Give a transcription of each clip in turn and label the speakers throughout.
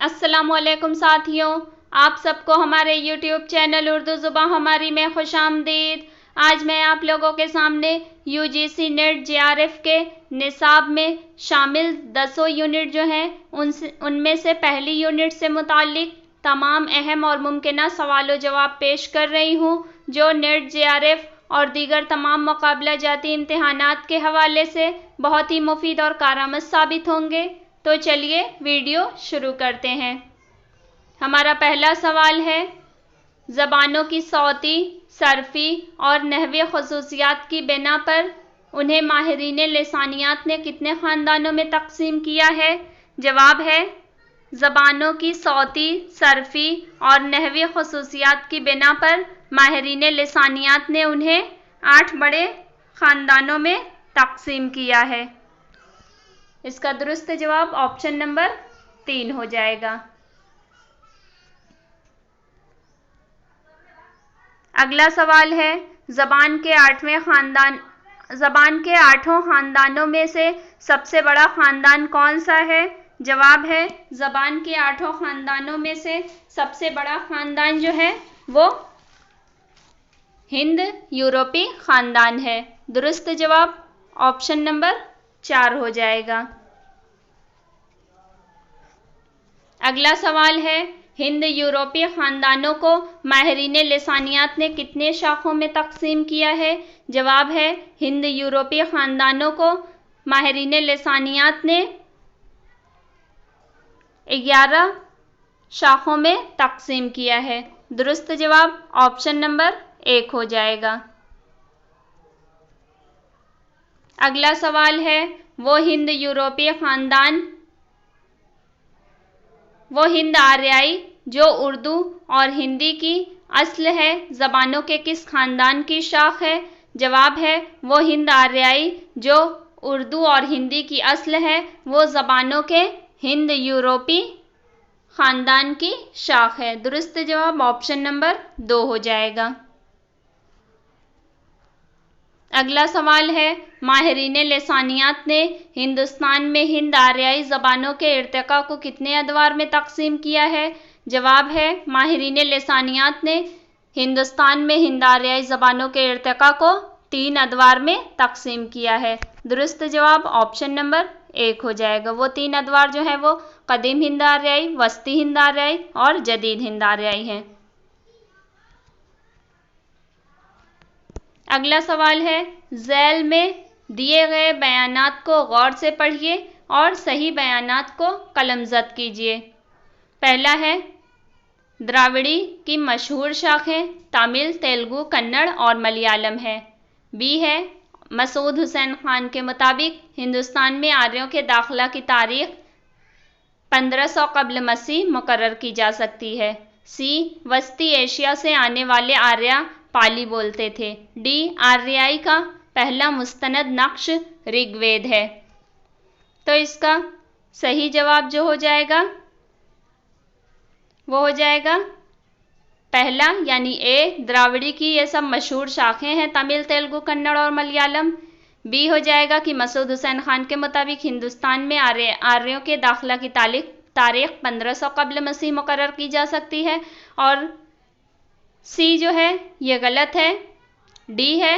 Speaker 1: अस्सलामुअलैकुम साथियों, आप सबको हमारे YouTube चैनल उर्दू ज़ुबान हमारी में खुशामदीद। आज मैं आप लोगों के सामने UGC नेट JRF के निसाब में शामिल 10 यूनिट जो हैं उनमें से पहली यूनिट से मुताल्लिक तमाम अहम और मुमकिना सवाल जवाब पेश कर रही हूँ, जो नेट JRF और दीगर तमाम मुकाबला जाती इम्तिहानात के हवाले से बहुत ही मुफीद और कारआमद साबित होंगे। तो चलिए वीडियो शुरू करते हैं। हमारा पहला सवाल है, ज़बानों की सौती, सर्फ़ी और नहवी ख़ुसूसियात की बिना पर उन्हें माहिरीन लिसानियात ने कितने ख़ानदानों में तक़सीम किया है? जवाब है, ज़बानों की सौती, सर्फ़ी और नहवी ख़ुसूसियात की बिना पर माहिरीन लिसानियात ने उन्हें 8 बड़े ख़ानदानों में तक़सीम किया है। इसका दुरुस्त जवाब ऑप्शन नंबर 3 हो जाएगा। अगला सवाल है, ज़बान के 8 ख़ानदानों में से सबसे बड़ा ख़ानदान कौन सा है? जवाब है, ज़बान के 8 ख़ानदानों में से सबसे बड़ा ख़ानदान जो है वो हिंद यूरोपी ख़ानदान है। दुरुस्त जवाब ऑप्शन नंबर 4 हो जाएगा। अगला सवाल है, हिंद यूरोपीय ख़ानदानों को माहिरीन लिसानियात ने कितने शाखों में तक़सीम किया है? जवाब है, हिंद यूरोपीय ख़ानदानों को माहिरीन लिसानियात ने 11 शाखों में तक़सीम किया है। दुरुस्त जवाब ऑप्शन नंबर 1 हो जाएगा। अगला सवाल है, वो हिंद आर्याई जो उर्दू और हिंदी की अस्ल है, ज़बानों के किस ख़ानदान की शाख है? जवाब है, वो हिंद आर्याई जो उर्दू और हिंदी की अस्ल है, वो ज़बानों के हिंद यूरोपी ख़ानदान की शाख है। दुरुस्त जवाब ऑप्शन नंबर 2 हो जाएगा। अगला सवाल है, माहिरीन लिसानियात ने हिंदुस्तान में हिंद आर्याई ज़बानों के इर्तिक़ा को कितने अदवार में तक़सीम किया है? जवाब है, माहिरीन लिसानियात ने हिंदुस्तान में हिंद आर्याई ज़बानों के इर्तिक़ा को 3 अदवार में तक़सीम किया है। दुरुस्त जवाब ऑप्शन नंबर 1 हो जाएगा। वो 3 अदवार जो है वो कदीम हिंद आर्याई, वस्ती हिंद आर्याई और जदीद हिंद आर्याई हैं। अगला सवाल है, ज़ैल में दिए गए बयानात को गौर से पढ़िए और सही बयानात को कलमज़द कीजिए। पहला है, द्राविड़ी की मशहूर शाखें तमिल, तेलुगु, कन्नड़ और मलयालम है। बी है, मसूद हुसैन खान के मुताबिक हिंदुस्तान में आर्यों के दाखिला की तारीख 1500 कब्ल मसीह मुकर्रर की जा सकती है। सी, वस्ती एशिया से आने वाले आर्या पाली बोलते थे। डी, आर्याई का पहला मुस्तनद नक्श ऋग्वेद है। तो इसका सही जवाब जो हो जाएगा वो हो जाएगा पहला, यानी ए, द्राविड़ी की ये सब मशहूर शाखें हैं तमिल, तेलुगु, कन्नड़ और मलयालम। बी हो जाएगा कि मसूद हुसैन खान के मुताबिक हिंदुस्तान में आर्यों के दाखिला की तारीख 1500 कब्ल मसीह मुकर्रर की जा सकती है। और सी जो है ये गलत है। डी है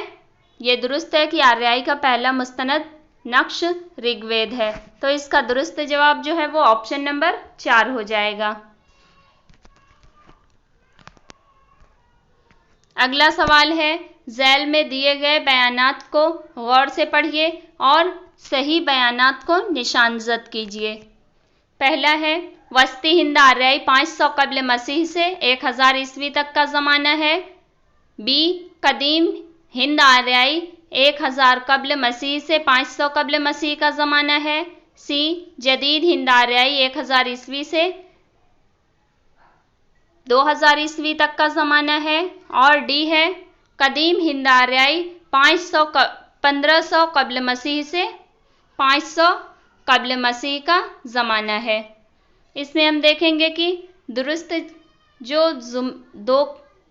Speaker 1: ये दुरुस्त है कि आर्याई का पहला मुस्तनद नक्श ऋग्वेद है। तो इसका दुरुस्त जवाब जो है वो ऑप्शन नंबर 4 हो जाएगा। अगला सवाल है, ज़ैल में दिए गए बयानात को गौर से पढ़िए और सही बयानात को निशानज़द कीजिए। पहला है, वस्ती हिंद आर्याई 500 कब्ल मसीह से 1000 ईस्वी तक का ज़माना है। बी, कदीम हिंद आर्याई 1000 कब्ल मसीह से 500 कब्ल मसीह का ज़माना है। सी, जदीद हिंद आर्याई 1000 ईस्वी से 2000 ईस्वी तक का ज़माना है। और डी है, कदीम हिंद आर्याई 1500 कब्ल मसीह से 500 कब्ल मसीह का ज़माना है। इसमें हम देखेंगे कि दुरुस्त जो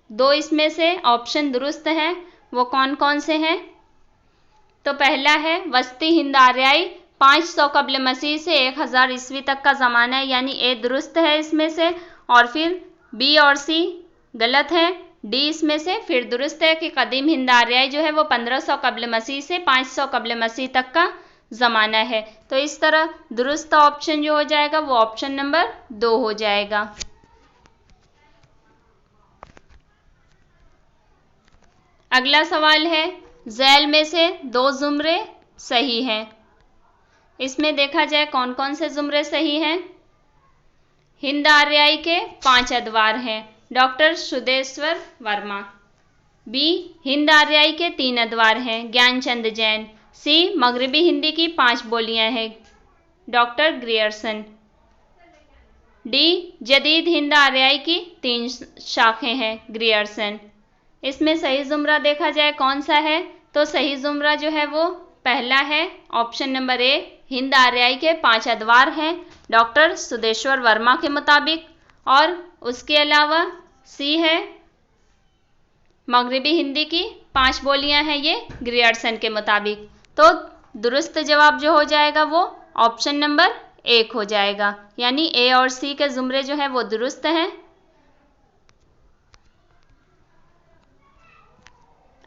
Speaker 1: दो इसमें से ऑप्शन दुरुस्त हैं वो कौन कौन से हैं। तो पहला है, वस्ती हिंद आर्याई 500 कब्ल मसीह से 1000 ईस्वी तक का ज़माना है, यानी ए दुरुस्त है इसमें से, और फिर बी और सी गलत है, डी इसमें से फिर दुरुस्त है कि कदीम हिंद आर्याई जो है वो 1500 कब्ल मसीह से 500 कब्ल मसीह तक का ज़माना है। तो इस तरह दुरुस्त ऑप्शन जो हो जाएगा वो ऑप्शन नंबर 2 हो जाएगा। अगला सवाल है, झैल में से 2 जुमरे सही हैं। इसमें देखा जाए कौन कौन से जुमरे सही हैं। हिंद आर्याई के 5 अदवार हैं, डॉक्टर सुदेश्वर वर्मा। बी, हिंद आर्याई के 3 अदवार हैं, ज्ञानचंद जैन। सी, मगरबी हिंदी की 5 बोलियां हैं, डॉक्टर ग्रियर्सन। डी, जदीद हिंद आर्याई की 3 शाखें हैं, ग्रियर्सन। इसमें सही जुमरा देखा जाए कौन सा है, तो सही जुमरा जो है वो पहला है, ऑप्शन नंबर ए, हिंद आर्याई के 5 अदवार हैं डॉक्टर सुदेश्वर वर्मा के मुताबिक, और उसके अलावा सी है मगरबी हिंदी की 5 बोलियां हैं ये ग्रियर्सन के मुताबिक। तो दुरुस्त जवाब जो हो जाएगा वो ऑप्शन नंबर 1 हो जाएगा, यानी ए और सी के जुमरे जो हैं वो दुरुस्त हैं।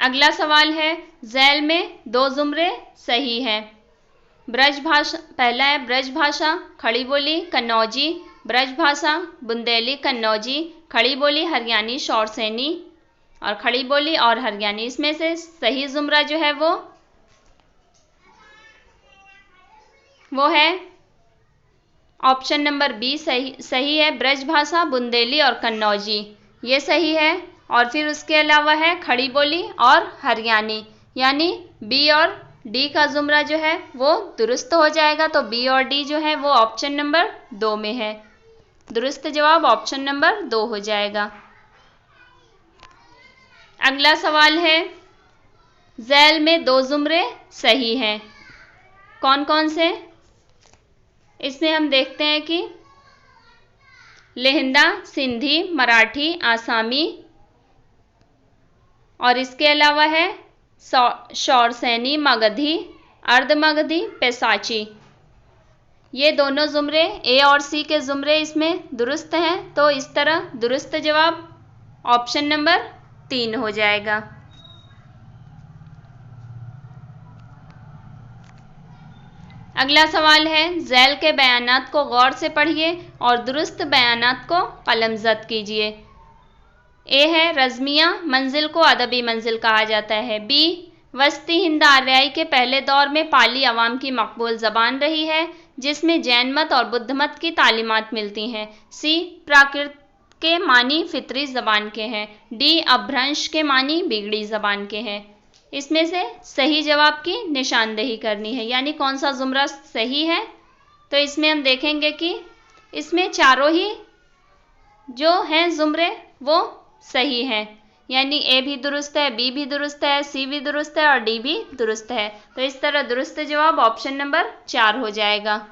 Speaker 1: अगला सवाल है, झैल में 2 जुमरे सही हैं। ब्रज भाषा, पहला है ब्रज भाषा खड़ी बोली कन्नौजी, ब्रज भाषा बुंदेली कन्नौजी, खड़ी बोली हरियाणी शौरसेनी और खड़ी बोली और हरियाणी। इसमें से सही जुमरा जो है वो है ऑप्शन नंबर बी, सही है, ब्रज भाषा बुंदेली और कन्नौजी, ये सही है। और फिर उसके अलावा है खड़ी बोली और हरियाणी, यानी बी और डी का जुमरा जो है वो दुरुस्त हो जाएगा। तो बी और डी जो है वो ऑप्शन नंबर 2 में है, दुरुस्त जवाब ऑप्शन नंबर 2 हो जाएगा। अगला सवाल है, झैल में 2 जुमरे सही हैं, कौन कौन से। इसमें हम देखते हैं कि लेहंदा सिंधी मराठी आसामी, और इसके अलावा है शौरसेनी मगधी अर्धमगधी पैसाची। ये दोनों जुमरे ए और सी के जुमरे इसमें दुरुस्त हैं, तो इस तरह दुरुस्त जवाब ऑप्शन नंबर 3 हो जाएगा। अगला सवाल है, झैल के बयानात को गौर से पढ़िए और दुरुस्त बयानात को कलमजद कीजिए। ए है, रज़मिया मंजिल को अदबी मंजिल कहा जाता है। बी, वस्ती हिंद आर्याई के पहले दौर में पाली अवाम की मकबूल ज़बान रही है, जिसमें जैन मत और बुद्ध मत की तालीमात मिलती हैं। सी, प्राकृत के मानी फितरी ज़बान के हैं। डी, अपभ्रंश के मानी बिगड़ी ज़बान के हैं। इसमें से सही जवाब की निशानदेही करनी है, यानी कौन सा जुमरा सही है। तो इसमें हम देखेंगे कि इसमें चारों ही जो हैं जुमरे वो सही है, यानी ए भी दुरुस्त है, बी भी दुरुस्त है, सी भी दुरुस्त है और डी भी दुरुस्त है। तो इस तरह दुरुस्त जवाब ऑप्शन नंबर 4 हो जाएगा।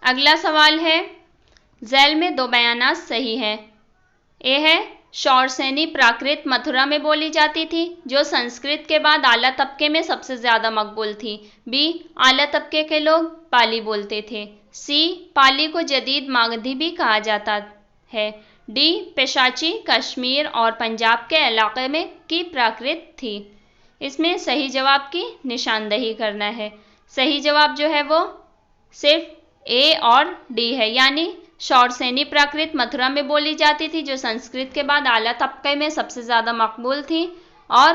Speaker 1: अगला सवाल है, झैल में 2 बयानात सही हैं। ए है, शौरसेनी प्राकृत मथुरा में बोली जाती थी, जो संस्कृत के बाद आला तबके में सबसे ज़्यादा मकबूल थी। बी, आला तबके के लोग पाली बोलते थे। सी, पाली को जदीद मागधी भी कहा जाता है। डी, पेशाची कश्मीर और पंजाब के इलाके में की प्राकृत थी। इसमें सही जवाब की निशानदेही करना है। सही जवाब जो है वो सिर्फ ए और डी है, यानी शौरसेनी प्राकृत मथुरा में बोली जाती थी, जो संस्कृत के बाद आला तबके में सबसे ज़्यादा मकबूल थी, और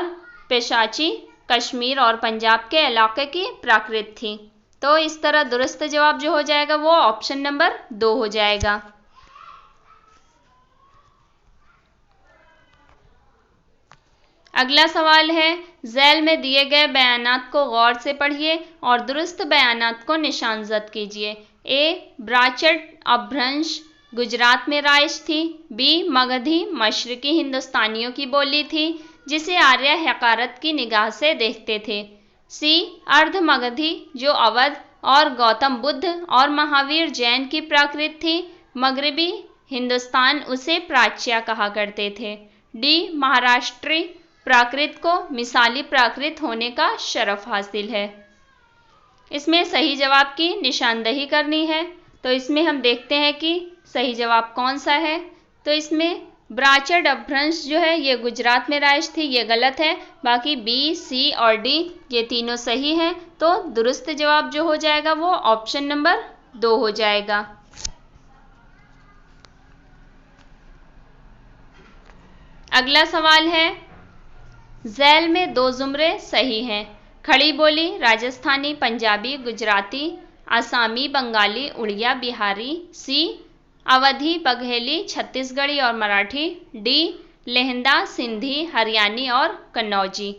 Speaker 1: पेशाची कश्मीर और पंजाब के इलाके की प्राकृत थी। तो इस तरह दुरुस्त जवाब जो हो जाएगा वो ऑप्शन नंबर 2 हो जाएगा। अगला सवाल है, झैल में दिए गए बयानात को गौर से पढ़िए और दुरुस्त बयानात को निशानजद कीजिए। ए, ब्राचट अपभ्रंश गुजरात में राइज थी। बी, मगधी मशरकी हिंदुस्तानियों की बोली थी, जिसे आर्य हकारत की निगाह से देखते थे। सी, अर्ध मगधी जो अवध और गौतम बुद्ध और महावीर जैन की प्राकृत थी। मगरबी हिंदुस्तान उसे प्राच्या कहा करते थे। डी, महाराष्ट्री प्राकृत को मिसाली प्राकृत होने का शरफ हासिल है। इसमें सही जवाब की निशानदही करनी है। तो इसमें हम देखते हैं कि सही जवाब कौन सा है। तो इसमें ब्राचड अपभ्रंश जो है ये गुजरात में राइज थी, ये गलत है। बाकी बी, सी और डी ये तीनों सही हैं। तो दुरुस्त जवाब जो हो जाएगा वो ऑप्शन नंबर 2 हो जाएगा। अगला सवाल है, झैल में 2 जुमरे सही हैं। खड़ी बोली राजस्थानी, पंजाबी, गुजराती, आसामी, बंगाली, उड़िया, बिहारी। सी अवधी, बघेली, छत्तीसगढ़ी और मराठी। डी लहंदा, सिंधी, हरियाणी और कन्नौजी।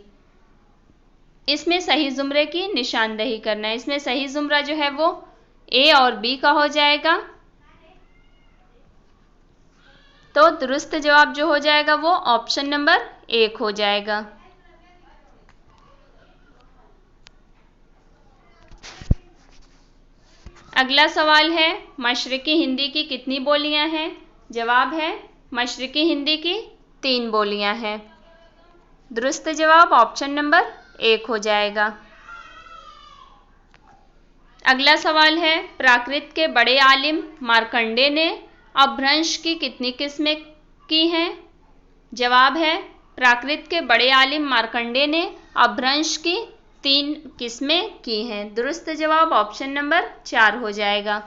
Speaker 1: इसमें सही जुमरे की निशानदही करना है। इसमें सही जुमरा जो है वो ए और बी का हो जाएगा। तो दुरुस्त जवाब जो हो जाएगा वो ऑप्शन नंबर 1 हो जाएगा। अगला सवाल है, मशरिकी हिंदी की कितनी बोलियां हैं? जवाब है मशरिकी हिंदी की 3 बोलियां हैं। दुरुस्त जवाब ऑप्शन नंबर 1 हो जाएगा। अगला सवाल है, प्राकृत के बड़े आलिम मार्कंडेय ने अपभ्रंश की कितनी किस्में की हैं? जवाब है प्राकृत के बड़े आलिम मार्कंडेय ने अपभ्रंश की 3 किस्में की हैं। दुरुस्त जवाब ऑप्शन नंबर 4 हो जाएगा।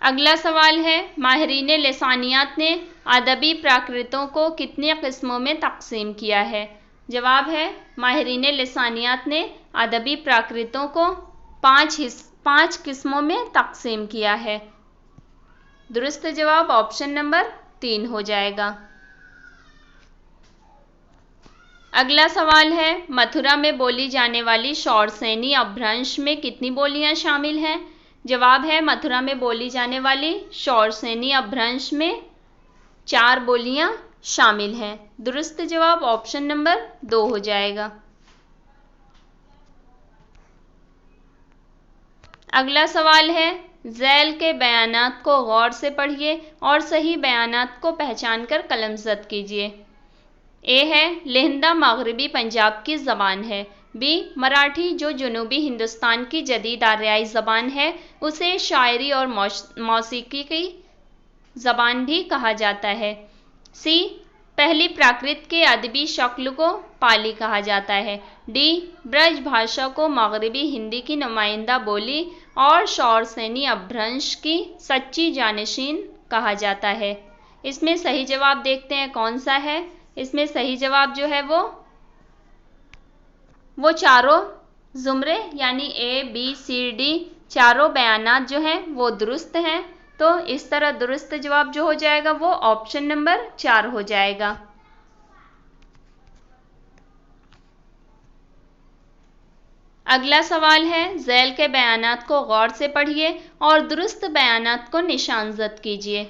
Speaker 1: अगला सवाल है, माहिरीन लिसानियात ने अदबी प्राकृतों को कितनी किस्मों में तकसीम किया है? जवाब है माहिरीन लिसानियात ने अदबी प्राकृतों को 5 किस्मों में तकसीम किया है। दुरुस्त जवाब ऑप्शन नंबर 3 हो जाएगा। अगला सवाल है, मथुरा में बोली जाने वाली शौरसेनी अपभ्रंश में कितनी बोलियां शामिल हैं? जवाब है मथुरा में बोली जाने वाली शौरसेनी अपभ्रंश में 4 बोलियां शामिल हैं। दुरुस्त जवाब ऑप्शन नंबर 2 हो जाएगा। अगला सवाल है, झैल के बयानात को गौर से पढ़िए और सही बयानात को पहचान कर कलमज़द कीजिए। ए है लहंदा मगरबी पंजाब की ज़बान है। बी मराठी जो जनूबी हिंदुस्तान की जदीद आर्याई ज़बान है उसे शायरी और मौसीकी की ज़बान भी कहा जाता है। सी पहली प्राकृत के अदबी शक्ल को पाली कहा जाता है। डी ब्रज भाषा को मगरबी हिंदी की नुमाइंदा बोली और शौरसेनी अपभ्रंश की सच्ची जानशीन कहा जाता है। इसमें सही जवाब देखते हैं कौन सा है। इसमें सही जवाब जो है वो चारों जुमरे यानी ए, बी, सी, डी चारों बयानात जो हैं वो दुरुस्त हैं। तो इस तरह दुरुस्त जवाब जो हो जाएगा वो ऑप्शन नंबर 4 हो जाएगा। अगला सवाल है, झैल के बयानात को गौर से पढ़िए और दुरुस्त बयानात को निशानजद कीजिए।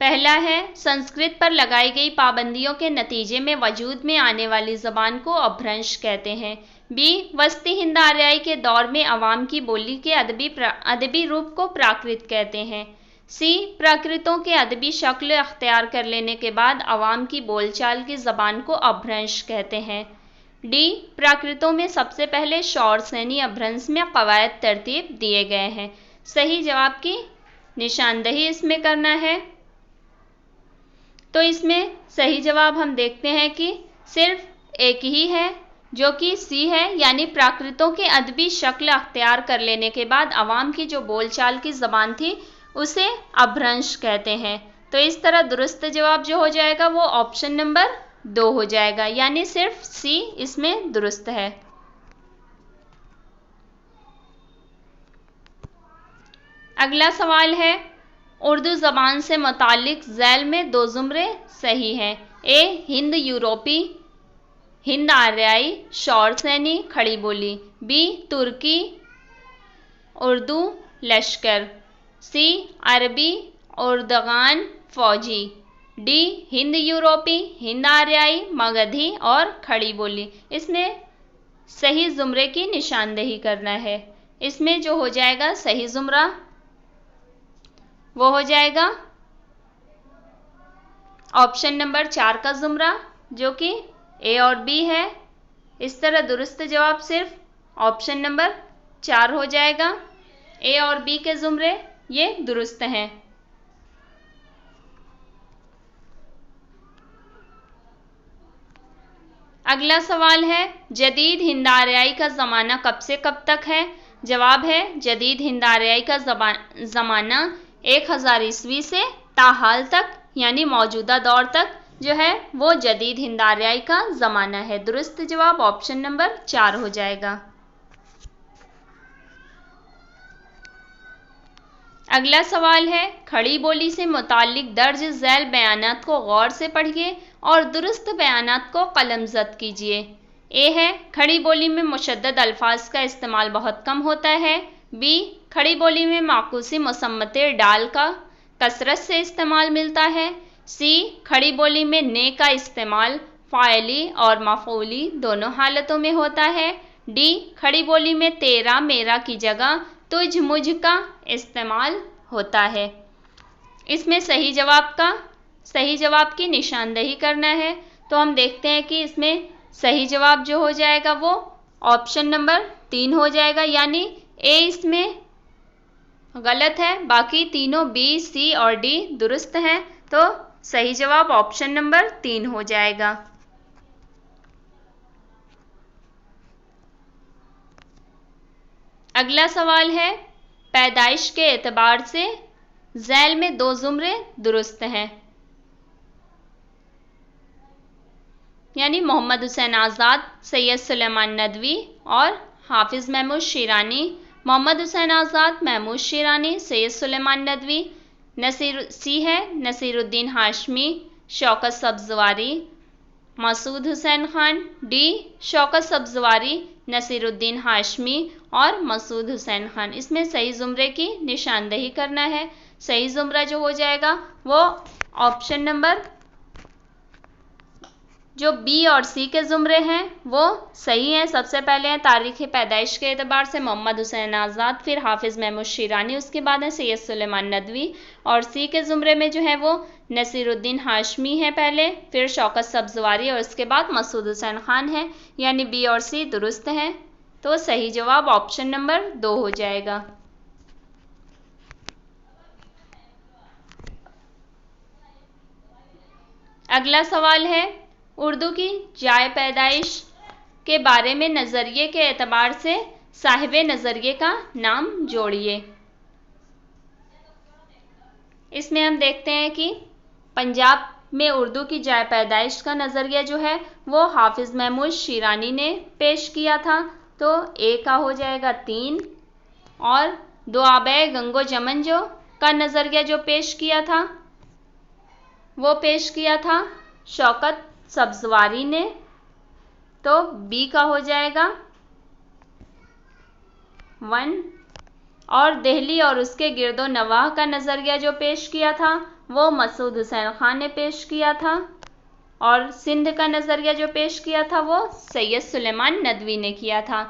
Speaker 1: पहला है, संस्कृत पर लगाई गई पाबंदियों के नतीजे में वजूद में आने वाली ज़बान को अपभ्रंश कहते हैं। बी वस्ती हिंद आर्याई के दौर में अवाम की बोली के अदबी रूप को प्राकृत कहते हैं। सी प्राकृतों के अदबी शक्ल अख्तियार कर लेने के बाद अवाम की बोलचाल की ज़बान को अपभ्रंश कहते हैं। डी प्राकृतों में सबसे पहले शौरसेनी अपभ्रंश में कवायद तरतीब दिए गए हैं। सही जवाब की निशानदही इसमें करना है। तो इसमें सही जवाब हम देखते हैं कि सिर्फ एक ही है जो कि सी है, यानी प्राकृतों के अदबी शक्ल अख्तियार कर लेने के बाद अवाम की जो बोलचाल की ज़बान थी उसे अपभ्रंश कहते हैं। तो इस तरह दुरुस्त जवाब जो हो जाएगा वो ऑप्शन नंबर 2 हो जाएगा, यानी सिर्फ सी इसमें दुरुस्त है। अगला सवाल है, उर्दू ज़बान से मुतालिक झैल में 2 जुमरे सही हैं। ए हिंद यूरोपी हिंद आर्याई शौरसेनी खड़ी बोली। बी तुर्की उर्दू लश्कर। सी अरबी उर्दगान फौजी। डी हिंद यूरोपी हिंद आर्याई मगधी और खड़ी बोली। इसमें सही जुमरे की निशानदेही करना है। इसमें जो हो जाएगा सही जुमरा वो हो जाएगा ऑप्शन नंबर 4 का जुमरा जो कि ए और बी है। इस तरह दुरुस्त जवाब सिर्फ ऑप्शन नंबर 4 हो जाएगा। ए और बी के जुमरे ये दुरुस्त हैं। अगला सवाल है, जदीद हिंद आर्याई का ज़माना कब से कब तक है? जवाब है, जदीद हिंद आर्याई का ज़माना 1000 ईस्वी से ताहाल तक, यानी मौजूदा दौर तक जो है वो जदीद हिंद आर्याई का ज़माना है। दुरुस्त जवाब ऑप्शन नंबर 4 हो जाएगा। अगला सवाल है, खड़ी बोली से मुताल्लिक दर्ज झैल बयानात को गौर से पढ़िए और दुरुस्त बयानात को कलमज़द कीजिए। ए है, खड़ी बोली में मुशद्दद अल्फाज का इस्तेमाल बहुत कम होता है। बी, खड़ी बोली में माकूसी मुसम्मते डाल का कसरत से इस्तेमाल मिलता है। सी, खड़ी बोली में ने का इस्तेमाल फ़ाइली और मफ़ऊली दोनों हालतों में होता है। डी, खड़ी बोली में तेरा मेरा की जगह तुझ मुझ का इस्तेमाल होता है। इसमें सही जवाब की निशानदेही करना है। तो हम देखते हैं कि इसमें सही जवाब जो हो जाएगा वो ऑप्शन नंबर 3 हो जाएगा, यानी ए इसमें गलत है, बाकी तीनों बी, सी और डी दुरुस्त हैं। तो सही जवाब ऑप्शन नंबर 3 हो जाएगा। अगला सवाल है, पैदाइश के एतबार से झैल में 2 जुमरे दुरुस्त हैं, यानी मोहम्मद हुसैन आज़ाद, सैयद सुलेमान नदवी और हाफिज़ महमूद शिरानी। मोहम्मद हुसैन आज़ाद, महमूद शिरानी, सैयद सुलेमान नदवी। सी है, नसीरुद्दीन हाशमी, शौकत सब्ज़वारी, मसूद हुसैन खान। डी, शौकत सब्ज़वारी, नसीरुद्दीन हाशमी और मसूद हुसैन खान। इसमें सही जुमरे की निशानदेही करना है। सही जुमरा जो हो जाएगा वो ऑप्शन नंबर जो बी और सी के जुमरे हैं वो सही हैं। सबसे पहले हैं तारीख़ पैदाइश के एतबार से मोहम्मद हुसैन आज़ाद, फिर हाफिज़ महमूद शिरानी, उसके बाद है सैयद सुलेमान नदवी, और सी के जुमरे में जो है वो नसीरुद्दीन हाशमी है पहले, फिर शौकत सब्ज़वारी और उसके बाद मसूद हुसैन खान है, यानी बी और सी दुरुस्त हैं। तो सही जवाब ऑप्शन नंबर 2 हो जाएगा। अगला सवाल है, उर्दू की जाए पैदाइश के बारे में नज़रिए के एतबार से साहिबे नज़रिए का नाम जोड़िए। इसमें हम देखते हैं कि पंजाब में उर्दू की जाए पैदाइश का नज़रिया जो है वो हाफिज़ महमूद शिरानी ने पेश किया था। तो ए का हो जाएगा 3, और दुआबे गंगो जमन जो का नज़रिया जो पेश किया था वो पेश किया था शौकत सब्ज़वारी ने। तो बी का हो जाएगा 1, और दिल्ली और उसके गिरदो नवाह का नज़रिया जो पेश किया था वो मसूद हुसैन खान ने पेश किया था, और सिंध का नज़रिया जो पेश किया था वो सैयद सुलेमान नदवी ने किया था।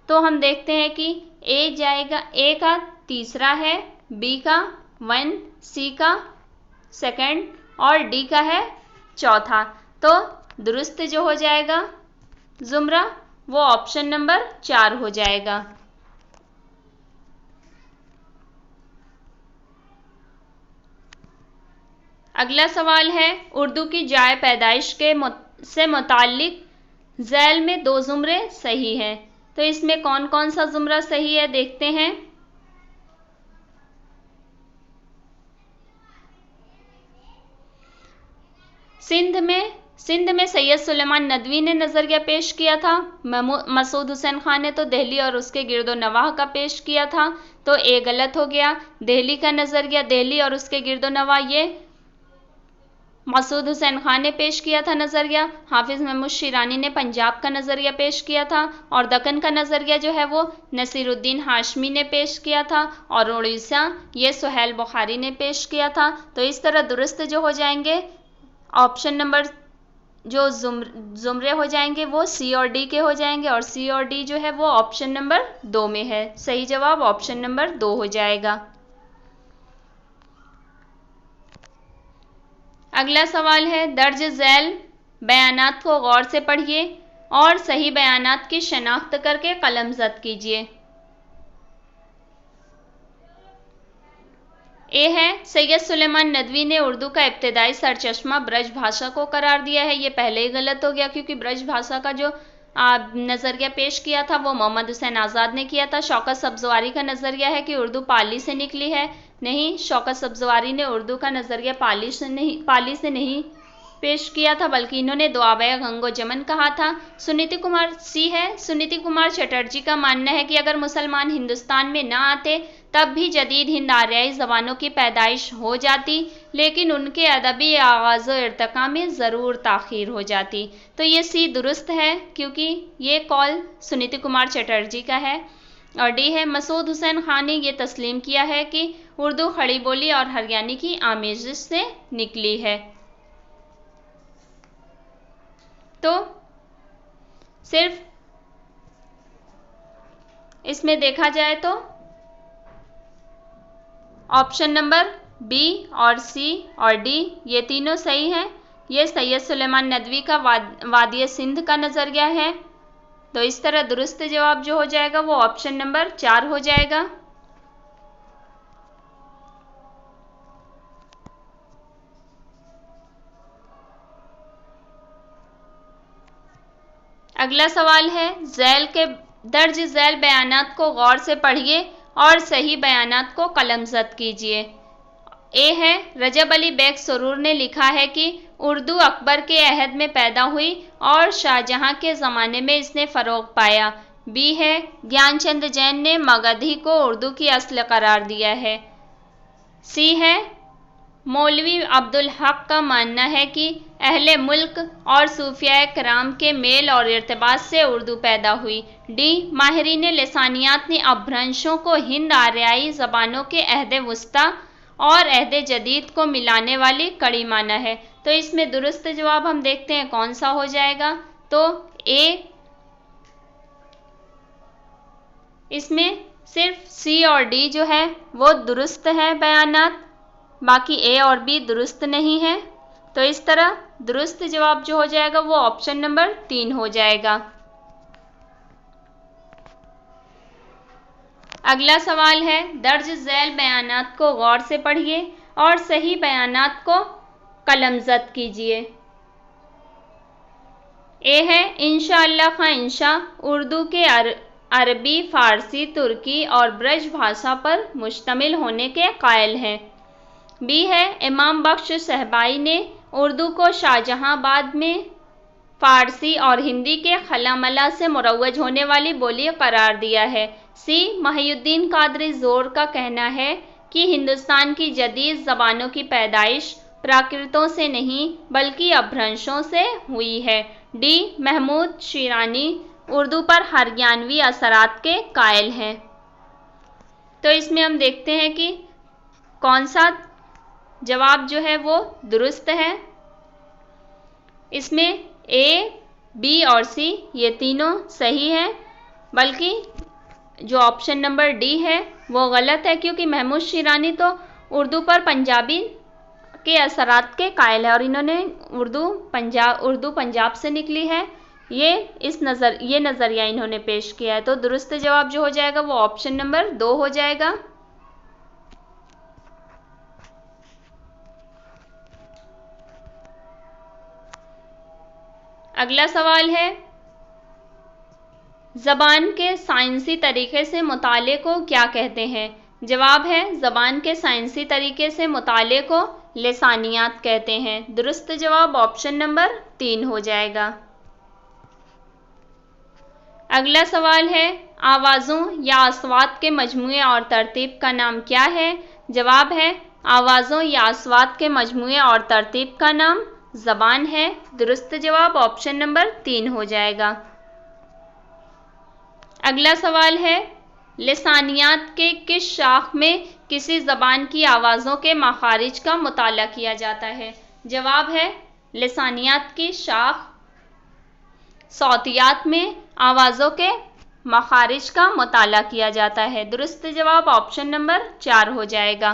Speaker 1: तो हम देखते हैं कि ए जाएगा, ए का 3 है, बी का 1, सी का 2 और डी का है 4। तो दुरुस्त जो हो जाएगा जुमरा वो ऑप्शन नंबर 4 हो जाएगा। अगला सवाल है, उर्दू की जाए पैदाइश के से मुताल्लिक झैल में 2 जुमरे सही हैं। तो इसमें कौन कौन सा जुमरा सही है देखते हैं। सिंध में सैयद सुलेमान नदवी ने नज़रिया पेश किया था। मसूद हुसैन खान ने तो दिल्ली और उसके गिरदो नवाह का पेश किया था। तो ए गलत हो गया। दिल्ली का नज़रिया, दिल्ली और उसके गिरदो नवाह, ये मसूद हुसैन खान ने पेश किया था नज़रिया। हाफिज़ महमूद शिरानी ने पंजाब का नज़रिया पेश किया था, और दक्कन का नज़रिया जो है वो नसीरुद्दीन हाशमी ने पेश किया था, और उड़ीसा ये सुहेल बुखारी ने पेश किया था। तो इस तरह दुरुस्त जो हो जाएंगे ऑप्शन नंबर जो जुमरे हो जाएंगे वो सी और डी के हो जाएंगे, और सी और डी जो है वो ऑप्शन नंबर 2 में है। सही जवाब ऑप्शन नंबर 2 हो जाएगा। अगला सवाल है, दर्ज झैल बयानात को गौर से पढ़िए और सही बयानात की शनाख्त करके कलमज़द कीजिए। ए है, सैयद सुलेमान नदवी ने उर्दू का इब्तिदाई सरचश्मा ब्रज भाषा को करार दिया है। ये पहले ही गलत हो गया क्योंकि ब्रज भाषा का जो नज़रिया पेश किया था वो मोहम्मद हुसैन आज़ाद ने किया था। शौकत सब्ज़वारी का नज़रिया है कि उर्दू पाली से निकली है। नहीं, शौकत सब्ज़वारी ने उर्दू का नज़रिया पाली से नहीं पेश किया था, बल्कि इन्होंने दुआबे गंगो जमन कहा था। सुनीति कुमार सी है, सुनीति कुमार चटर्जी का मानना है कि अगर मुसलमान हिंदुस्तान में ना आते तब भी जदीद हिंद आर्याई ज़बानों की पैदाइश हो जाती, लेकिन उनके अदबी आगाज़ व इर्तिक़ा में ज़रूर ताख़ीर हो जाती। तो ये सी दुरुस्त है क्योंकि ये कॉल सुनीति कुमार चटर्जी का है। और डी है, मसूद हुसैन खान ने ये तस्लीम किया है कि उर्दू खड़ी बोली और हरियाणी की आमेज़िश से निकली है। तो सिर्फ इसमें देखा जाए तो ऑप्शन नंबर बी और सी और डी ये तीनों सही हैं। ये सैयद सुलेमान नदवी का वादिय सिंध का नज़रिया है। तो इस तरह दुरुस्त जवाब जो हो जाएगा वो ऑप्शन नंबर 4 हो जाएगा। अगला सवाल है, झैल के दर्ज झैल बयानात को गौर से पढ़िए और सही बयानात को कलमज़द कीजिए। ए है, रजब अली बेग सुरूर ने लिखा है कि उर्दू अकबर के अहद में पैदा हुई और शाहजहां के ज़माने में इसने फ़रोग़ पाया। बी है, ज्ञानचंद जैन ने मगधी को उर्दू की असल करार दिया है। सी है, मौलवी अब्दुल हक का मानना है कि अहले मुल्क और सूफिया कराम के मेल और इर्तिबात से उर्दू पैदा हुई। डी, माहिरीन लिसानियात ने अपभ्रंशों को हिंद आर्याई ज़बानों के अहद वस्ता और अहद जदीद को मिलाने वाली कड़ी माना है। तो इसमें दुरुस्त जवाब हम देखते हैं कौन सा हो जाएगा। तो ए, इसमें सिर्फ सी और डी जो है वो दुरुस्त है बयानात, बाकी ए और बी दुरुस्त नहीं है। तो इस तरह दुरुस्त जवाब जो हो जाएगा वो ऑप्शन नंबर 3 हो जाएगा। अगला सवाल है, दर्ज झैल बयानात को गौर से पढ़िए और सही बयानात को कलमज़द कीजिए। ए है, इंशाअल्लाह खां इंशा उर्दू के अरबी, फ़ारसी, तुर्की और ब्रज भाषा पर मुश्तमिल होने के कायल हैं। बी है, इमाम बख्श सहबाई ने उर्दू को शाहजहांबाद में फ़ारसी और हिंदी के खलामला से मुरव्वज होने वाली बोली करार दिया है। सी, महिउद्दीन कादरी ज़ोर का कहना है कि हिंदुस्तान की जदीद ज़बानों की पैदाइश प्राकृतों से नहीं बल्कि अपभ्रंशों से हुई है। डी, महमूद शिरानी उर्दू पर हरियाणवी असरात के कायल हैं। तो इसमें हम देखते हैं कि कौन सा जवाब जो है वो दुरुस्त है। इसमें ए, बी और सी ये तीनों सही हैं, बल्कि जो ऑप्शन नंबर डी है वो गलत है क्योंकि महमूद शिरानी तो उर्दू पर पंजाबी के असरात के कायल है और इन्होंने उर्दू पंजाब से निकली है। ये नज़रिया इन्होंने पेश किया है। तो दुरुस्त जवाब जो हो जाएगा वो ऑप्शन नंबर 2 हो जाएगा। अगला सवाल है, ज़बान के साइंसी तरीके से मुताले को क्या कहते हैं। जवाब है, ज़बान के साइंसी तरीके से मुताले को लिसानियात कहते हैं। दुरुस्त जवाब ऑप्शन नंबर 3 हो जाएगा। अगला सवाल है, आवाज़ों या अस्वात के मजमूए और तरतीब का नाम क्या है। जवाब है, आवाज़ों या अस्वात के मजमूए और तरतीब का नाम ज़बान है। दुरुस्त जवाब ऑप्शन नंबर 3 हो जाएगा। अगला सवाल है, लिसानियात के किस शाख में किसी ज़बान की आवाज़ों के मखारिज का मुताला किया जाता है। जवाब है, लिसानियात की शाख सौतियात में आवाज़ों के मखारिज का मुताला किया जाता है। दुरुस्त जवाब ऑप्शन नंबर 4 हो जाएगा।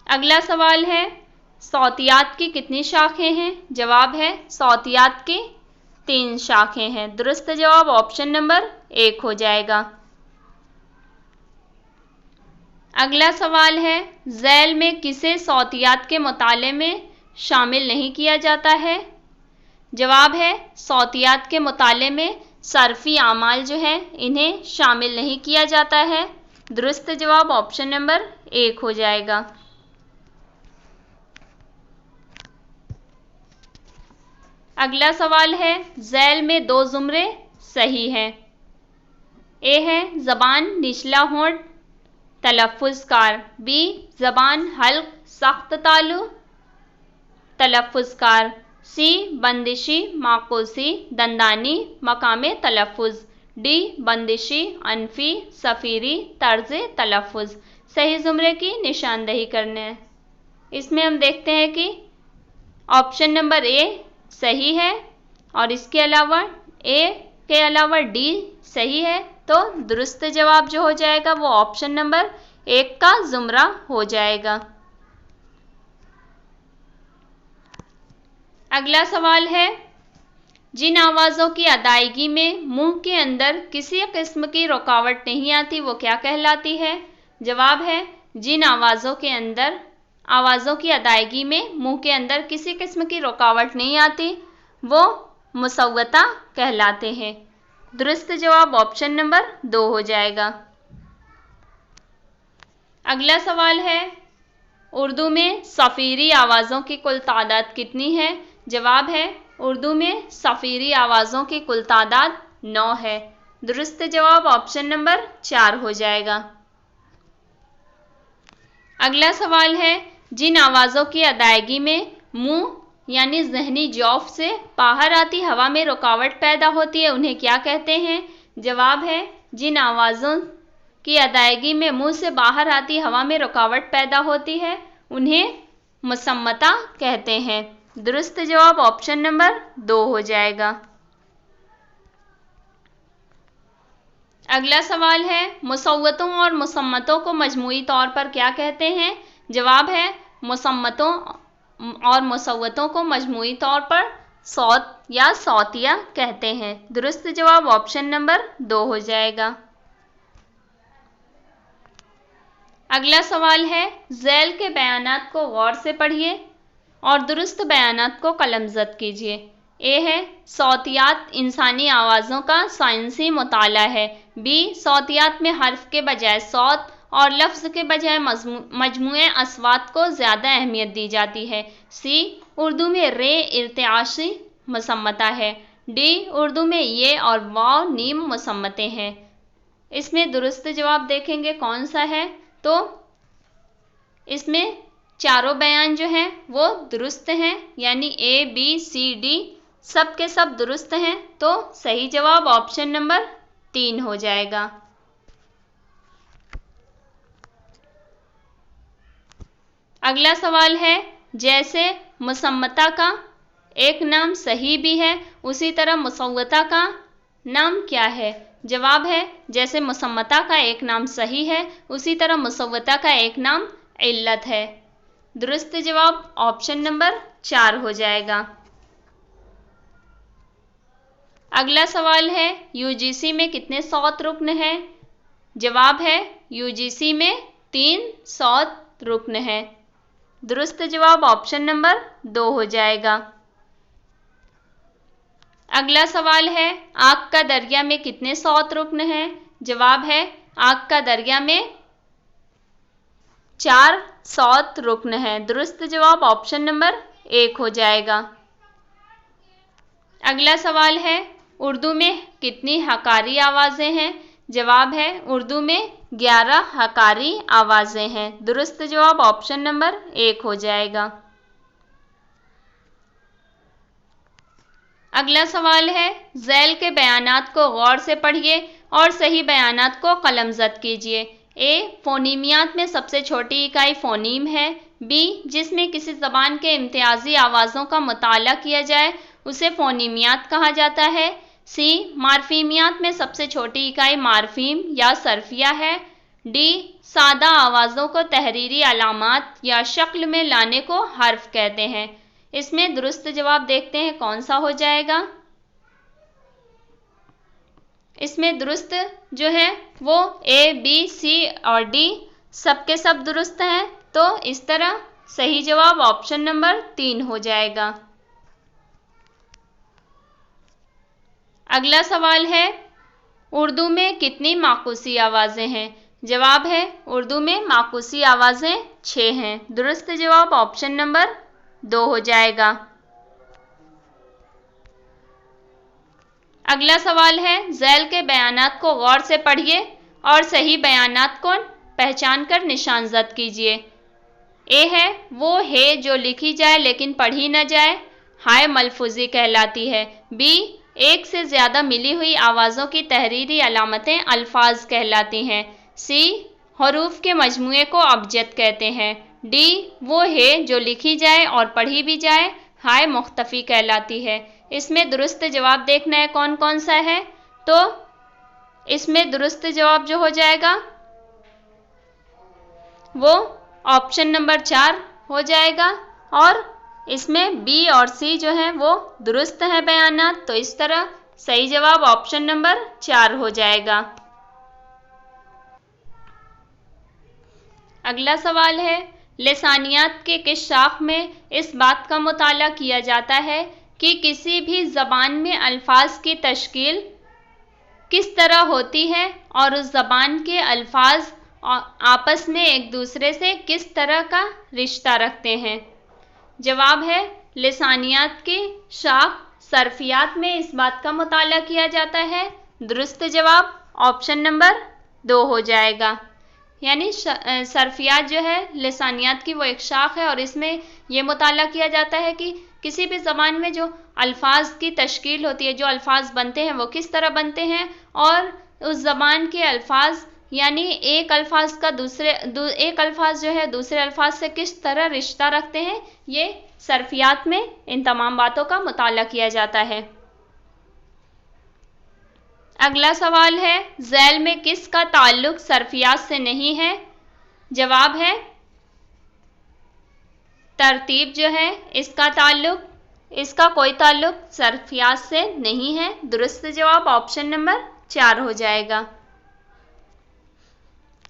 Speaker 1: अगला सवाल है, सौतियात की कितनी शाखें हैं? जवाब है सौतियात की 3 शाखें हैं। दुरुस्त जवाब ऑप्शन नंबर 1 हो जाएगा। अगला सवाल है, झैल में किसे सौतियात के मुताले में शामिल नहीं किया जाता है? जवाब है सौतियात के मुताले में सर्फी आमाल जो है इन्हें शामिल नहीं किया जाता है। दुरुस्त जवाब ऑप्शन नंबर 1 हो जाएगा। अगला सवाल है, झैल में 2 जुमरे सही हैं। ए है ज़बान निचला होंठ तलफ़्फ़ुज़कार, बी ज़बान हल्क सख्त तालु तलफ़्फ़ुज़कार, सी बंदिशी माकोसी दंदानी मकामे तलफ़्फ़ुज़, डी बंदिशी अनफी सफ़ीरी तर्ज तलफ़्फ़ुज़। सही जुमरे की निशानदही करने हैं। इसमें हम देखते हैं कि ऑप्शन नंबर ए सही है और इसके अलावा ए के अलावा डी सही है, तो दुरुस्त जवाब जो हो जाएगा वो ऑप्शन नंबर 1 का जुमरा हो जाएगा। अगला सवाल है, जिन आवाज़ों की अदायगी में मुंह के अंदर किसी किस्म की रुकावट नहीं आती वो क्या कहलाती है? जवाब है जिन आवाज़ों की अदायगी में मुंह के अंदर किसी किस्म की रुकावट नहीं आती वो मुसव्वता कहलाते हैं। दुरुस्त जवाब ऑप्शन नंबर 2 हो जाएगा। अगला सवाल है, उर्दू में सफ़ीरी आवाज़ों की कुल तादाद कितनी है? जवाब है उर्दू में सफ़ीरी आवाज़ों की कुल तादाद 9 है। दुरुस्त जवाब ऑप्शन नंबर 4 हो जाएगा। अगला सवाल है, जिन आवाज़ों की अदायगी में मुंह यानी ज़हनी जौफ से बाहर आती हवा में रुकावट पैदा होती है उन्हें क्या कहते हैं? जवाब है जिन आवाज़ों की अदायगी में मुंह से बाहर आती हवा में रुकावट पैदा होती है उन्हें मुसम्मता कहते हैं। दुरुस्त जवाब ऑप्शन नंबर 2 हो जाएगा। अगला सवाल है, मुसव्वतों और मुसम्मतों को मजमूई तौर पर क्या कहते हैं? जवाब है मुसम्मतों और मुसव्वतों को मजमूई तौर पर सौत या सौतिया कहते हैं। दुरुस्त जवाब ऑप्शन नंबर 2 हो जाएगा। अगला सवाल है, झैल के बयानात को गौर से पढ़िए और दुरुस्त बयानात को कलमज़द कीजिए। ए है सौतियात इंसानी आवाज़ों का साइंसी मुताला है, बी सौतियात में हर्फ के बजाय सौत और लफ्ज़ के बजाय मजमूए अस्वात को ज़्यादा अहमियत दी जाती है, सी उर्दू में रे इर्तिआशी मुसम्मता है, डी उर्दू में ये और वाव नीम मुसम्मते हैं। इसमें दुरुस्त जवाब देखेंगे कौन सा है, तो इसमें चारों बयान जो हैं वो दुरुस्त हैं, यानी ए बी सी डी सब के सब दुरुस्त हैं, तो सही जवाब ऑप्शन नंबर 3 हो जाएगा। अगला सवाल है, जैसे मुसम्मता का एक नाम सही भी है उसी तरह मुसव्वता का नाम क्या है? जवाब है जैसे मुसम्मता का एक नाम सही है उसी तरह मुसव्वता का एक नाम इल्लत है। दुरुस्त जवाब ऑप्शन नंबर 4 हो जाएगा। अगला सवाल है, यूजीसी में कितने सौत रुकन हैं? जवाब है यूजीसी में 3 सौत रुकन हैं। दुरुस्त जवाब ऑप्शन नंबर 2 हो जाएगा। अगला सवाल है, आग का दरिया में कितने सौत रुकन हैं? जवाब है आग का दरिया में 4 सौत रुकन हैं। दुरुस्त जवाब ऑप्शन नंबर 1 हो जाएगा। अगला सवाल है, उर्दू में कितनी हकारी आवाज़ें हैं? जवाब है उर्दू में 11 हकारी आवाज़ें हैं। दुरुस्त जवाब ऑप्शन नंबर 1 हो जाएगा। अगला सवाल है, झैल के बयानात को गौर से पढ़िए और सही बयानात को कलमज़द कीजिए। ए फ़ोनीमियात में सबसे छोटी इकाई फ़ोनीम है, बी जिसमें किसी ज़बान के इम्तियाज़ी आवाज़ों का मुताला किया जाए उसे फ़ोनीमियात कहा जाता है, सी मार्फीमियात में सबसे छोटी इकाई मार्फीम या सर्फिया है, डी सादा आवाज़ों को तहरीरी अलामात या शक्ल में लाने को हर्फ कहते हैं। इसमें दुरुस्त जवाब देखते हैं कौन सा हो जाएगा। इसमें दुरुस्त जो है वो ए, बी, सी और डी सबके सब दुरुस्त हैं, तो इस तरह सही जवाब ऑप्शन नंबर 3 हो जाएगा। अगला सवाल है, उर्दू में कितनी माकूसी आवाज़ें हैं? जवाब है उर्दू में माकूसी आवाज़ें 6 हैं। दुरुस्त जवाब ऑप्शन नंबर 2 हो जाएगा। अगला सवाल है, झैल के बयानात को गौर से पढ़िए और सही बयानात को पहचान कर निशानजद कीजिए। ए है वो है जो लिखी जाए लेकिन पढ़ी न जाए, हाय मलफूजी कहलाती है। बी एक से ज़्यादा मिली हुई आवाज़ों की तहरीरी अलामतें अल्फाज कहलाती हैं। सी हरूफ के मजमूए को अबजद कहते हैं। डी वो है जो लिखी जाए और पढ़ी भी जाए, हाय मुख्तफ़ी कहलाती है। इसमें दुरुस्त जवाब देखना है कौन कौन सा है, तो इसमें दुरुस्त जवाब जो हो जाएगा वो ऑप्शन नंबर 4 हो जाएगा और इसमें बी और सी जो है वो दुरुस्त है बयानात, तो इस तरह सही जवाब ऑप्शन नंबर 4 हो जाएगा। अगला सवाल है, लिसानियात के किस शाख में इस बात का मुताला किया जाता है कि किसी भी ज़बान में अल्फाज की तश्कील किस तरह होती है और उस ज़बान के अल्फाज आपस में एक दूसरे से किस तरह का रिश्ता रखते हैं? जवाब है लिसानियात की शाख सर्फियात में इस बात का मुताला किया जाता है। दुरुस्त जवाब ऑप्शन नंबर 2 हो जाएगा। यानी सर्फियात जो है लिसानियात की वो एक शाख है और इसमें ये मुताला किया जाता है कि किसी भी ज़बान में जो अल्फाज की तश्कील होती है, जो अल्फाज बनते हैं वो किस तरह बनते हैं और उस ज़बान के अल्फाज यानी एक अल्फाज जो है दूसरे अल्फाज से किस तरह रिश्ता रखते हैं, ये सर्फियात में इन तमाम बातों का मुताला किया जाता है। अगला सवाल है, झैल में किसका ताल्लुक सर्फियात से नहीं है? जवाब है तरतीब जो है इसका कोई ताल्लुक सर्फियात से नहीं है। दुरुस्त जवाब ऑप्शन नंबर 4 हो जाएगा।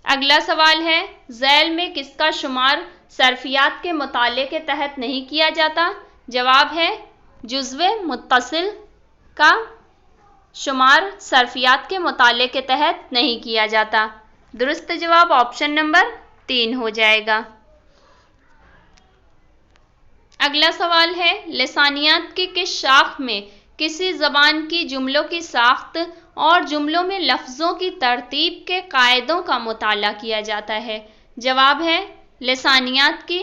Speaker 1: अगला सवाल है, झैल में किसका शुमार सर्फियात के मुताले के तहत नहीं किया जाता? जवाब है जुज़्वे मुत्तसिल का शुमार सर्फियात के मुताले के तहत नहीं किया जाता। दुरुस्त जवाब ऑप्शन नंबर 3 हो जाएगा। अगला सवाल है, लिसानियात की किस शाख में किसी ज़बान की जुमलों की साख्त और जुमलों में लफ्ज़ों की तरतीब के कायदों का मुताला किया जाता है? जवाब है लिसानियात की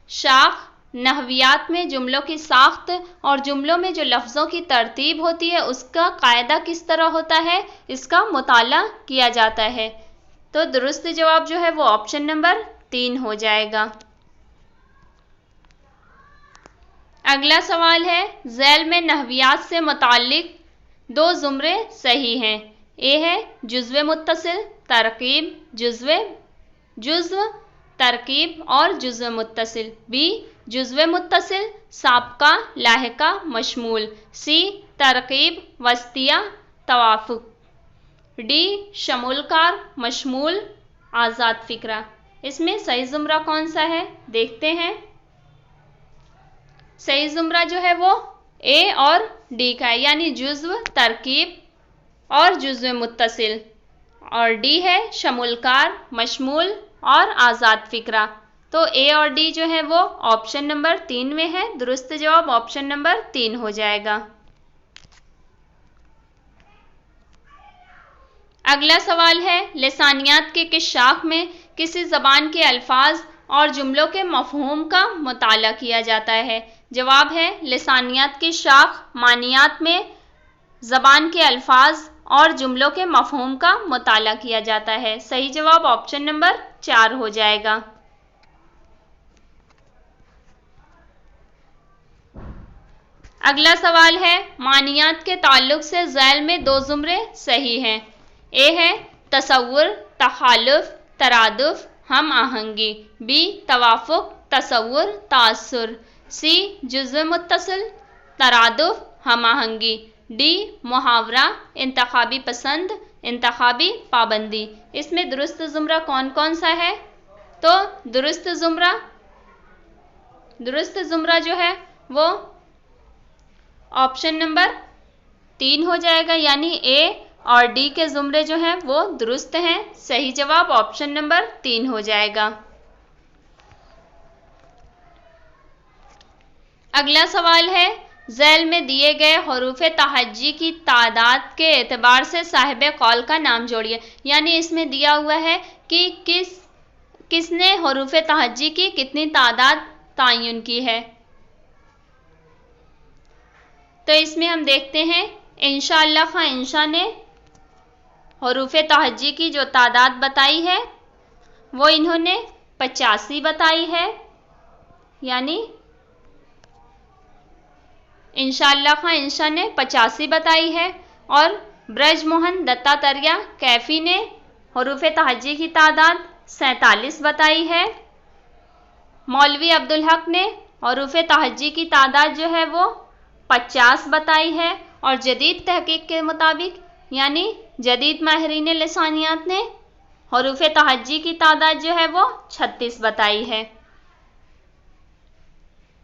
Speaker 1: शाख नहवियात में जुमलों की साख्त और जुमलों में जो लफ्ज़ों की तरतीब होती है उसका कायदा किस तरह होता है, इसका मुताला किया जाता है। तो दुरुस्त जवाब जो है वो ऑप्शन नंबर 3 हो जाएगा। अगला सवाल है, झैल में नहवियात से मुताल्लिक 2 ज़ुमरे सही हैं। ए है जुज़्वे मुत्तसिल तरकीब जुज़्व तरकीब और जुज़्व मुत्तसिल। बी जुज़्वे मुत्तसिल साबका लाहिका मशमूल। सी तरकीब वस्तिया तवाफुक। डी शमूलकार मशमूल आज़ाद फ़िक्रा। इसमें सही ज़ुमरा कौन सा है देखते हैं। सही ज़ुमरा जो है वो ए और डी का है, यानी जुज़्व तरकीब और जुज़्व मुत्तसिल, और डी है शमूलकार मशमूल और आज़ाद फ़िक्रा। तो ए और डी जो है वो ऑप्शन नंबर 3 में है। दुरुस्त जवाब ऑप्शन नंबर 3 हो जाएगा। अगला सवाल है, लिसानियात के किस शाख में किसी ज़बान के अल्फाज और जुमलों के मफ़हूम का मुताला किया जाता है? जवाब है लिसानियात की शाख मानियात में ज़बान के अल्फाज और जुमलों के मफ़हूम का मुताला किया जाता है। सही जवाब ऑप्शन नंबर 4 हो जाएगा। अगला सवाल है, मानियात के ताल्लुक से झैल में 2 ज़ुमरे सही हैं। ए है तसव्वुर तखालुफ तरादुफ हम आहंगी, बी तवाफुक तसव्वुर तासुर, सी जुज़्व मुत्तसिल तरादुफ हम आहंगी, डी मुहावरा इंतखाबी पसंद इंतखाबी पाबंदी। इसमें दुरुस्त जुमरा कौन कौन सा है? तो दुरुस्त जुमरा जो है वो ऑप्शन नंबर 3 हो जाएगा, यानी ए और डी के जुमरे जो हैं वो दुरुस्त हैं। सही जवाब ऑप्शन नंबर 3 हो जाएगा। अगला सवाल है, ज़ैल में दिए गए हरूफ तहज्जी की तादाद के एतबार से साहिब कौल का नाम जोड़िए। यानी इसमें दिया हुआ है कि किसने हरूफ तहज्जी की कितनी तादाद तायुन की है। तो इसमें हम देखते हैं, इंशाअल्लाह खां इंशा ने हरूफ तहज्जी की जो तादाद बताई है वो इन्होंने 85 बताई है। यानी इंशाअल्लाह खां इंशा ने 85 बताई है। और ब्रजमोहन दत्तात्रेय कैफी ने हरूफ तहज्जी की तादाद 47 बताई है। मौलवी अब्दुल हक ने हरूफ तहज्जी की तादाद जो है वो 50 बताई है। और जदीद तहकीक के मुताबिक, यानी जदीद माहिरीन लिसानियात ने हरूफ तहज्जी की तादाद जो है वो 36 बताई है।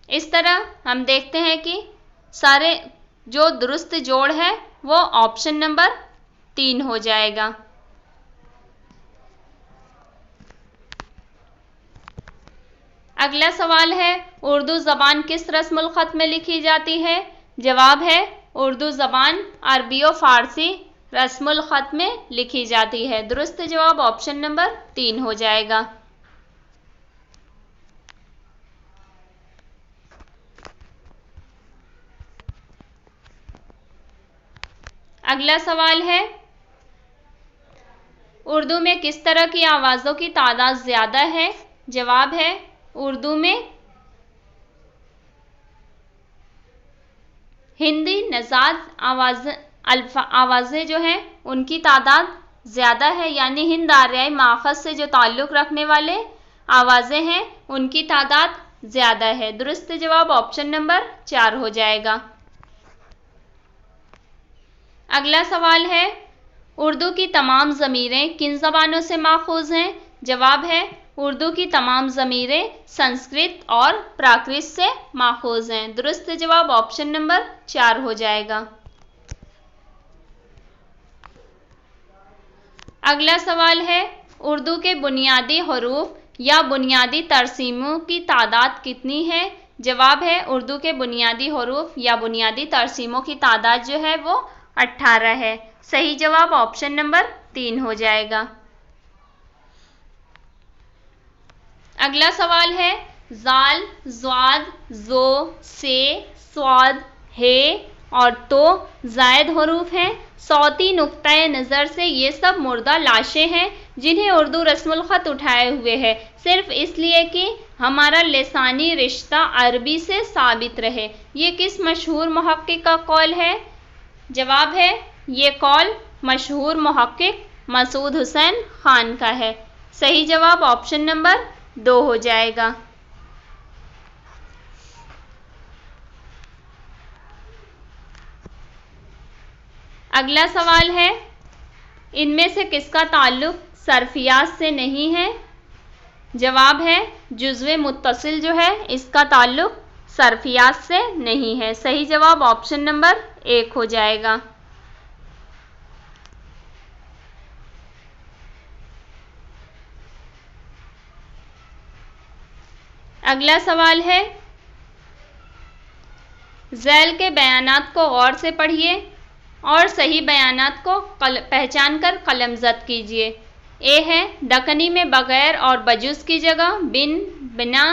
Speaker 1: इस तरह हम देखते हैं कि सारे जो दुरुस्त जोड़ है वो ऑप्शन नंबर 3 हो जाएगा। अगला सवाल है, उर्दू ज़बान किस रस्मुल ख़त में लिखी जाती है? जवाब है, उर्दू ज़बान अरबी और फ़ारसी रस्मुल ख़त में लिखी जाती है। दुरुस्त जवाब ऑप्शन नंबर 3 हो जाएगा। अगला सवाल है, उर्दू में किस तरह की आवाज़ों की तादाद ज़्यादा है? जवाब है, उर्दू में हिंदी नज़ाद आवाज़ें जो हैं उनकी तादाद ज़्यादा है। यानी हिंद आर्याई माखज़ से जो ताल्लुक़ रखने वाले आवाज़ें हैं उनकी तादाद ज़्यादा है। दुरुस्त जवाब ऑप्शन नंबर 4 हो जाएगा। अगला सवाल है, उर्दू की तमाम ज़मीरें किन ज़बानों से माखूज़ हैं? जवाब है, उर्दू की तमाम ज़मीरें संस्कृत और प्राकृत से माखूज़ हैं। दुरुस्त जवाब ऑप्शन नंबर 4 हो जाएगा। अगला सवाल है, उर्दू के बुनियादी हरूफ या बुनियादी तरसीमों की तादाद कितनी है? जवाब है, उर्दू के बुनियादी हरूफ या बुनियादी तरसीमों की तादाद जो है वो 18 है। सही जवाब ऑप्शन नंबर 3 हो जाएगा। अगला सवाल है, ज़ाल, ज़्वाद, ज़ो, से, स्वाद, हे और तो ज़ायद हरूफ हैं। सौती नुक्ता नज़र से ये सब मुर्दा लाशें हैं जिन्हें उर्दू रस्मुल ख़त उठाए हुए है, सिर्फ इसलिए कि हमारा लिसानी रिश्ता अरबी से साबित रहे। ये किस मशहूर मुहक्किक का कौल है? जवाब है, ये कौल मशहूर मुहक्किक मसूद हुसैन खान का है। सही जवाब ऑप्शन नंबर 2 हो जाएगा। अगला सवाल है, इनमें से किसका ताल्लुक सर्फियात से नहीं है? जवाब है, जुज़्व मुत्तसिल जो है इसका ताल्लुक सर्फियात से नहीं है। सही जवाब ऑप्शन नंबर 1 हो जाएगा। अगला सवाल है, ज़ैल के बयानात को गौर से पढ़िए और सही बयानात को पहचान कर कलमज़द कीजिए। ए है, दक्कनी में बगैर और बजुज़ की जगह बिन, बिना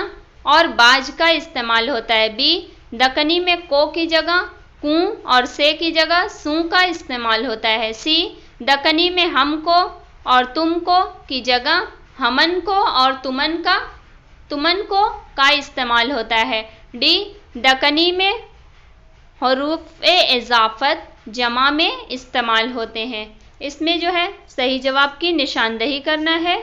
Speaker 1: और बाज का इस्तेमाल होता है। बी, दक्कनी में को की जगह कूं और से की जगह सू का इस्तेमाल होता है। सी, दक्कनी में हमको और तुमको की जगह हमन को और तुमन को का इस्तेमाल होता है। डी, दक्कनी में हरूफ इजाफत जमा में इस्तेमाल होते हैं। इसमें जो है सही जवाब की निशानदही करना है।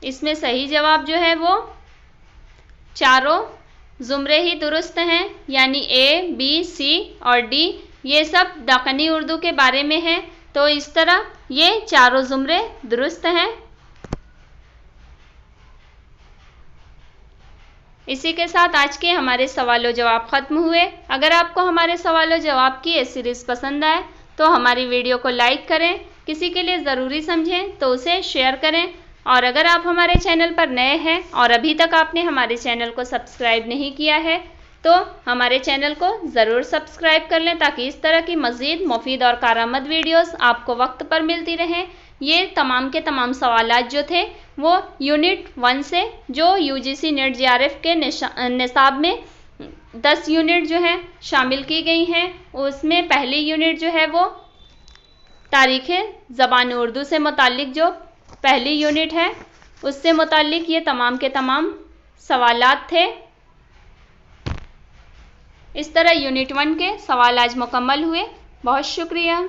Speaker 1: इसमें सही जवाब जो है वो चारों जुमरे ही दुरुस्त हैं, यानी ए, बी, सी और डी ये सब दक्कनी उर्दू के बारे में है। तो इस तरह ये चारों जुमरे दुरुस्त हैं। इसी के साथ आज के हमारे सवालों जवाब खत्म हुए। अगर आपको हमारे सवालों जवाब की ये सीरीज पसंद आए तो हमारी वीडियो को लाइक करें, किसी के लिए ज़रूरी समझें तो उसे शेयर करें, और अगर आप हमारे चैनल पर नए हैं और अभी तक आपने हमारे चैनल को सब्सक्राइब नहीं किया है तो हमारे चैनल को ज़रूर सब्सक्राइब कर लें, ताकि इस तरह की मज़ीद मुफीद और कारआमद वीडियोस आपको वक्त पर मिलती रहें। ये तमाम के तमाम सवालात जो थे वो यूनिट 1 से, जो यूजीसी नेट जेआरएफ के निसाब में 10 यूनिट जो है शामिल की गई हैं, उसमें पहली यूनिट जो है वो तारीख़ ज़बान उर्दू से मुताल्लिक जो पहली यूनिट है उससे मुताल्लिक ये तमाम के तमाम सवालात थे। इस तरह यूनिट 1 के सवाल आज मुकम्मल हुए। बहुत शुक्रिया।